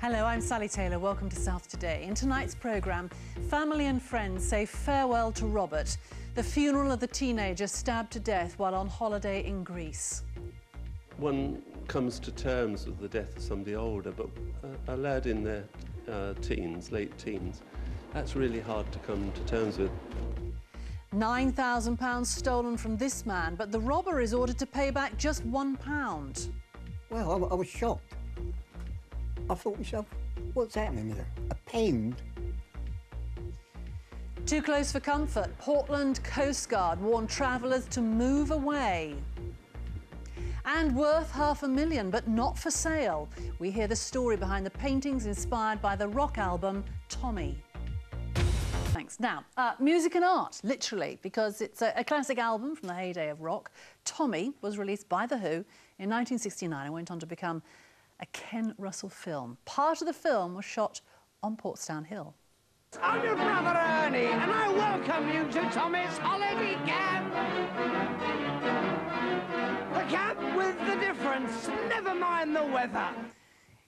Hello, I'm Sally Taylor. Welcome to South Today. In tonight's programme, family and friends say farewell to Robert, the funeral of the teenager stabbed to death while on holiday in Greece. One comes to terms with the death of somebody older, but a lad in their teens, late teens, that's really hard to come to terms with. £9,000 stolen from this man, but the robber is ordered to pay back just £1. Well, I was shocked. I thought to myself, what's happening here? £1? Too close for comfort. Portland Coast Guard warned travellers to move away. And worth $500,000, but not for sale. We hear the story behind the paintings inspired by the rock album Tommy. Thanks. Now, music and art, literally, because it's a classic album from the heyday of rock. Tommy was released by The Who in 1969 and went on to become a Ken Russell film. Part of the film was shot on Portstown Hill. I'm your brother Ernie, and I welcome you to Tommy's holiday camp. The camp with the difference, never mind the weather.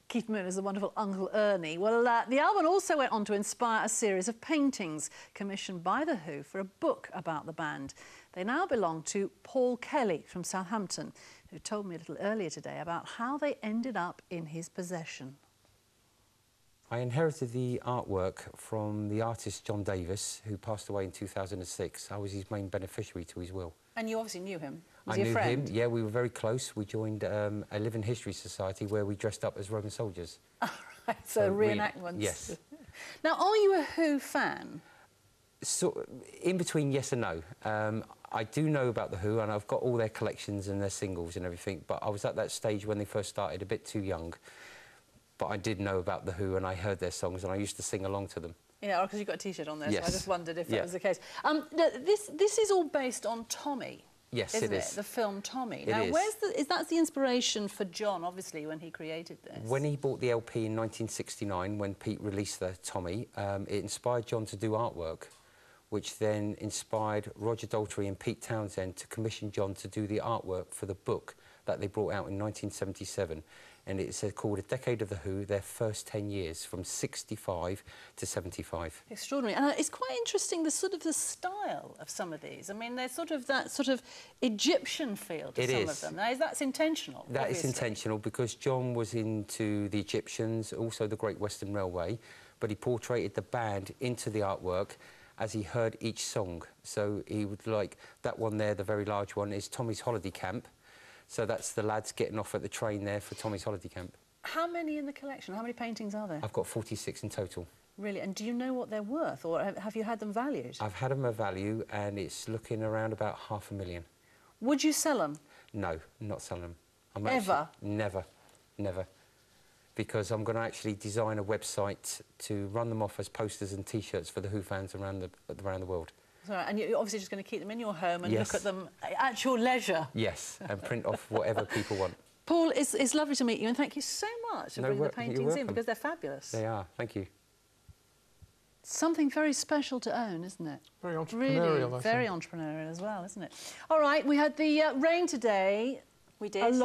Keith Moon is the wonderful Uncle Ernie. Well, the album also went on to inspire a series of paintings commissioned by The Who for a book about the band. They now belong to Paul Kelly from Southampton, who told me a little earlier today about how they ended up in his possession. I inherited the artwork from the artist John Davis, who passed away in 2006. I was his main beneficiary to his will. And you obviously knew him. Was I he a knew friend? him, yeah, we were very close. We joined a Living History Society where we dressed up as Roman soldiers. Oh, right, so reenactments. Yes. Now, are you a Who fan? So, in between yes and no. I do know about The Who, and I've got all their collections and their singles and everything, but I was at that stage when they first started, a bit too young. But I did know about The Who, and I heard their songs, and I used to sing along to them. Yeah, because you've got a T-shirt on there, Yes. so I just wondered if that Yeah. was the case. This is all based on Tommy. Yes, isn't it is. The film Tommy. It now, is. That's the inspiration for John, obviously, when he created this? When he bought the LP in 1969, when Pete released the Tommy, it inspired John to do artwork, which then inspired Roger Daltrey and Pete Townsend to commission John to do the artwork for the book that they brought out in 1977. And it's called A Decade of The Who, their first 10 years, from 65 to 75. Extraordinary. And it's quite interesting, the style of some of these. I mean, there's that sort of Egyptian feel to some of them. Now, that's intentional, That obviously. is intentional, because John was into the Egyptians, also the Great Western Railway, but he portrayed the band into the artwork as he heard each song. So he would like, that one there, the very large one, is Tommy's Holiday Camp. So that's the lads getting off at the train there for Tommy's Holiday Camp. How many in the collection? How many paintings are there? I've got 46 in total. Really? And do you know what they're worth, or have you had them valued? I've had them a value, and it's looking around about $500,000. Would you sell them? No, not selling them. Ever? Never, never. Because I'm going to actually design a website to run them off as posters and T-shirts for the Who fans around the world. Sorry, and you're obviously just going to keep them in your home and Yes. look at them at your leisure. Yes, and print off whatever people want. Paul, it's lovely to meet you, and thank you so much for bringing the paintings in, because they're fabulous. They are, thank you. Something very special to own, isn't it? Very entrepreneurial, Really, very entrepreneurial as well, isn't it? All right, we had the rain today. We did. A lot.